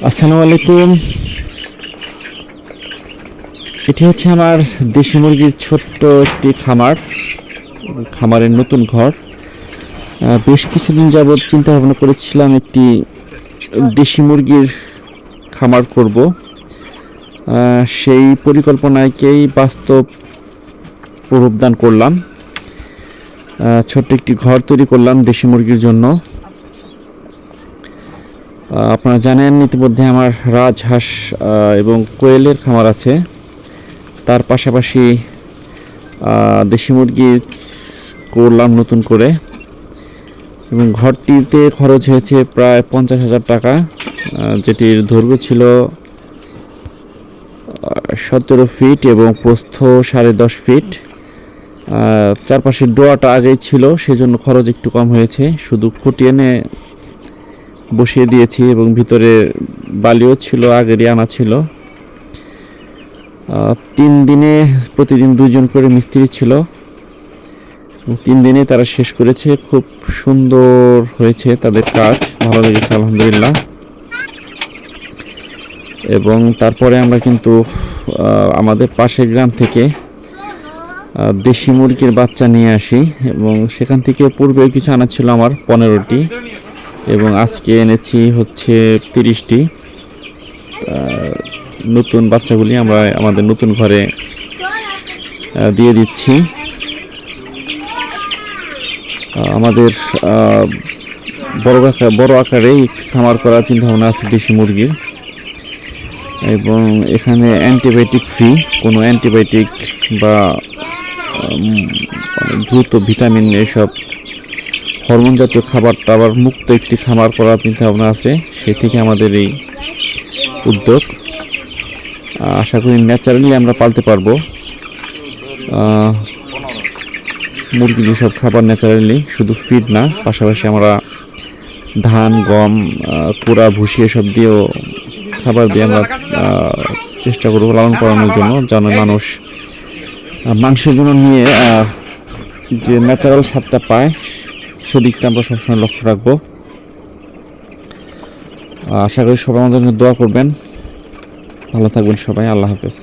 আসসালামু আলাইকুম। এটি হচ্ছে আমার দেশি মুরগির ছোট্ট একটি খামারের নতুন ঘর। বেশ কিছুদিন যাবৎ চিন্তা ভাবনা করেছিলাম একটি দেশি মুরগির খামার করব। সেই পরিকল্পনাকেই বাস্তব রূপদান করলাম। ছোট্ট একটি ঘর তৈরি করলাম দেশি মুরগির জন্য। আপনারা জানেন ইতিমধ্যে আমার রাজহাঁস এবং কোয়েলের খামার আছে। তার পাশাপাশি দেশি মুরগি করলাম নতুন করে, এবং ঘরটিতে খরচ হয়েছে প্রায় 50,000 টাকা, যেটির দৈর্ঘ্য ছিল 17 ফিট এবং প্রস্থ 10.5 ফিট। চারপাশের ডোয়াটা আগেই ছিল, সেজন্য খরচ একটু কম হয়েছে। শুধু খুঁটি এনে বসিয়ে দিয়েছি এবং ভিতরে বালিও ছিল, আগেরই আনা ছিল। 3 দিনে প্রতিদিন 2 জন করে মিস্ত্রি ছিল। 3 দিনে তারা শেষ করেছে। খুব সুন্দর হয়েছে তাদের কাজ, ভালো লেগেছে আলহামদুলিল্লাহ। এবং তারপরে আমরা কিন্তু আমাদের পাশের গ্রাম থেকে দেশি মুরগির বাচ্চা নিয়ে আসি, এবং সেখান থেকে পূর্বে কিছু আনা ছিল আমার 15টি, এবং আজকে এনেছি হচ্ছে 30টি। নতুন বাচ্চাগুলি আমরা আমাদের নতুন ঘরে দিয়ে দিচ্ছি। আমাদের বড় আকারে খামার করার চিন্তা ভাবনা আছে দেশি মুরগির, এবং এখানে অ্যান্টিবায়োটিক ফ্রি, কোনো অ্যান্টিবায়োটিক বা দ্রুত ভিটামিন এসব হরমোন জাতীয় খাবার টাবার মুক্ত একটি খামার করার চিন্তা ভাবনা আছে। সেই থেকে আমাদের এই উদ্যোগ। আশা করি ন্যাচারালি আমরা পালতে পারবো। মুরগির সব খাবার ন্যাচারালি, শুধু ফিড না, পাশাপাশি আমরা ধান, গম, কুড়া, ভুসি এসব দিয়েও খাবার দিয়ে আমরা চেষ্টা করবো লালন পালনের জন্য, যেন মানুষ মাংসের জন্য নিয়ে যে ন্যাচারাল স্বাদটা পায়, সেদিকটা আমরা সবসময় লক্ষ্য রাখবো। আশা করি সবাই আমাদের জন্য দোয়া করবেন। ভালো থাকবেন সবাই। আল্লাহ হাফেজ।